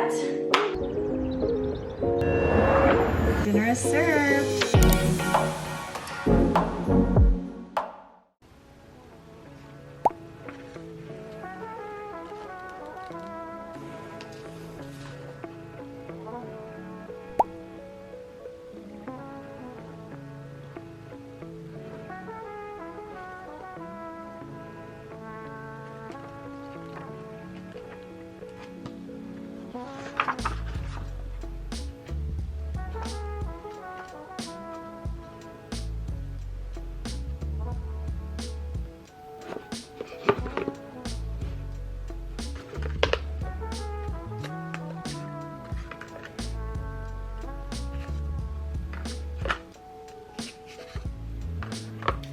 set. Dinner is served.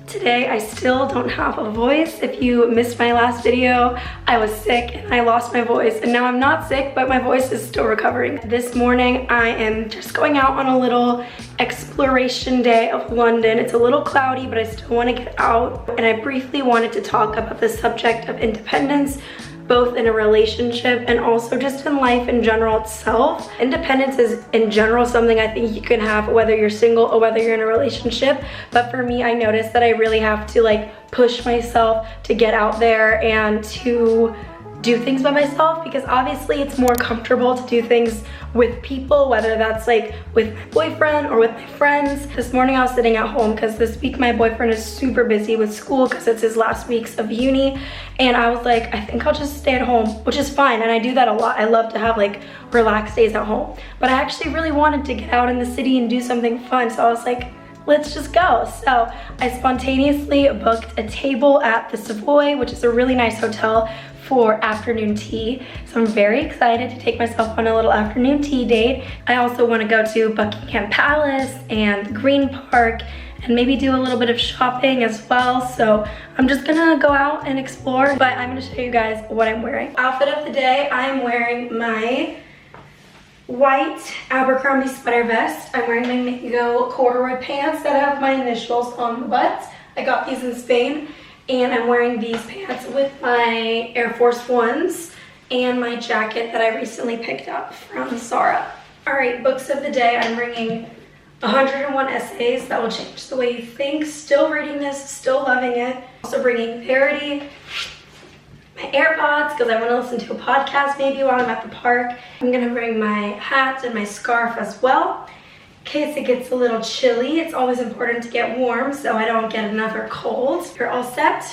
Today, I still don't have a voice. If you missed my last video, I was sick and I lost my voice, and now I'm not sick, but my voice is still recovering. This morning, I am just going out on a little exploration day of London. It's a little cloudy, but I still want to get out, and I briefly wanted to talk about the subject of independence, both in a relationship and also just in life in general itself. Independence is in general something I think you can have whether you're single or whether you're in a relationship. But for me, I noticed that I really have to like push myself to get out there and to do things by myself, because obviously it's more comfortable to do things with people, whether that's like with my boyfriend or with my friends. This morning I was sitting at home because this week my boyfriend is super busy with school because it's his last weeks of uni, and I was like, I think I'll just stay at home, which is fine, and I do that a lot. I love to have like relaxed days at home, but I actually really wanted to get out in the city and do something fun, so I was like, let's just go. So I spontaneously booked a table at the Savoy, which is a really nice hotel, for afternoon tea. So I'm very excited to take myself on a little afternoon tea date. I also want to go to Buckingham Palace and the Green Park and maybe do a little bit of shopping as well. So I'm just gonna go out and explore, but I'm gonna show you guys what I'm wearing. Outfit of the day, I'm wearing my white Abercrombie sweater vest. I'm wearing my mango corduroy pants that have my initials on the butt. I got these in Spain. And I'm wearing these pants with my Air Force Ones and my jacket that I recently picked up from Zara. All right, books of the day. I'm bringing 101 essays that will change the way you think. Still reading this, still loving it. Also bringing Verity, my AirPods, because I want to listen to a podcast maybe while I'm at the park. I'm gonna bring my hat and my scarf as well, in case it gets a little chilly. It's always important to get warm so I don't get another cold. You're all set.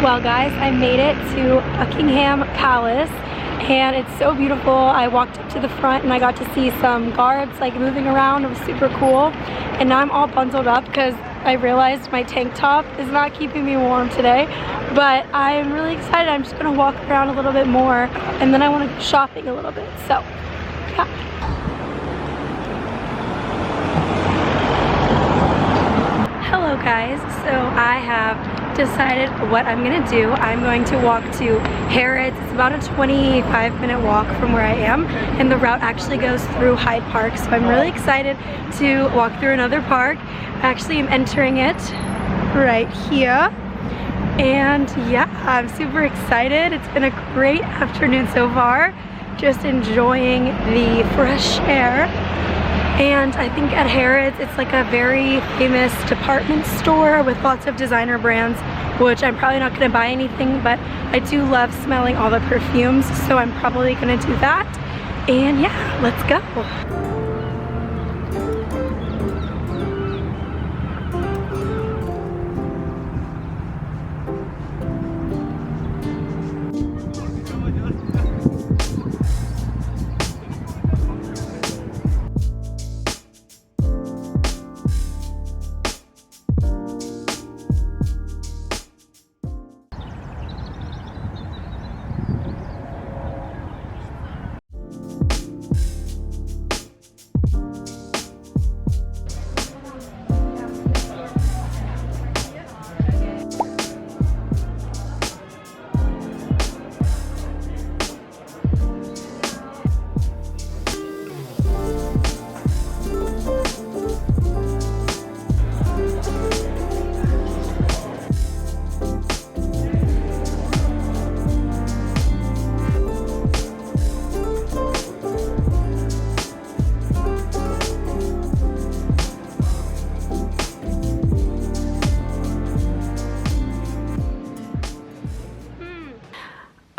Well guys, I made it to Buckingham Palace and it's so beautiful. I walked up to the front and I got to see some guards like moving around. It was super cool. And now I'm all bundled up because I realized my tank top is not keeping me warm today. But I'm really excited. I'm just gonna walk around a little bit more and then I want to go shopping a little bit. So, yeah. Hello guys, so I have decided what I'm gonna do. I'm going to walk to Harrods. It's about a 25-minute walk from where I am, and the route actually goes through Hyde Park, so I'm really excited to walk through another park. I actually am entering it right here, and yeah, I'm super excited. It's been a great afternoon so far, just enjoying the fresh air. And I think at Harrods, it's like a very famous department store with lots of designer brands, which I'm probably not gonna buy anything, but I do love smelling all the perfumes, so I'm probably gonna do that. And yeah, let's go.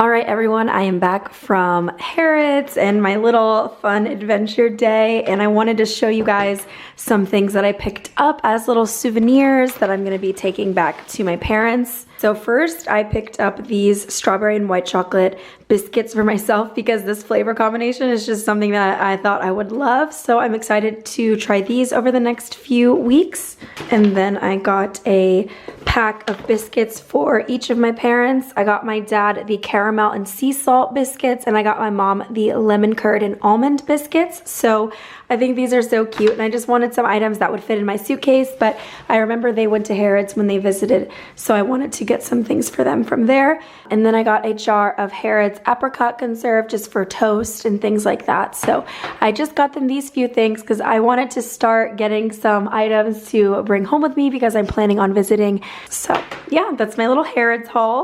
Alright everyone, I am back from Harrods and my little fun adventure day, and I wanted to show you guys some things that I picked up as little souvenirs that I'm going to be taking back to my parents. So first I picked up these strawberry and white chocolate biscuits for myself because this flavor combination is just something that I thought I would love. So I'm excited to try these over the next few weeks. And then I got a pack of biscuits for each of my parents. I got my dad the caramel and sea salt biscuits, and I got my mom the lemon curd and almond biscuits. So I think these are so cute, and I just wanted some items that would fit in my suitcase, but I remember they went to Harrods when they visited, so I wanted to get some things for them from there. And then I got a jar of Harrods apricot conserve just for toast and things like that. So I just got them these few things because I wanted to start getting some items to bring home with me because I'm planning on visiting. So yeah, that's my little Harrods haul.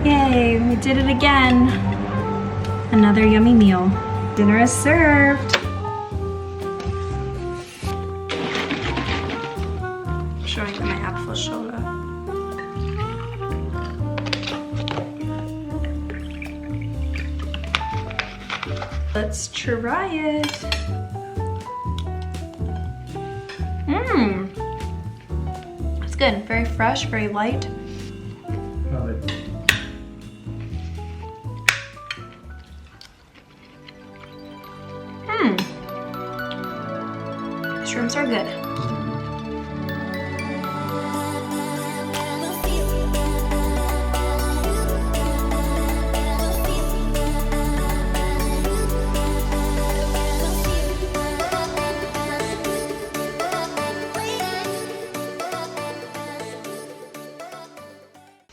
Yay, we did it again. Another yummy meal. Dinner is served. Showing you my apfelschorle. Let's try it. It's good, very fresh, very light. Shrimps are good.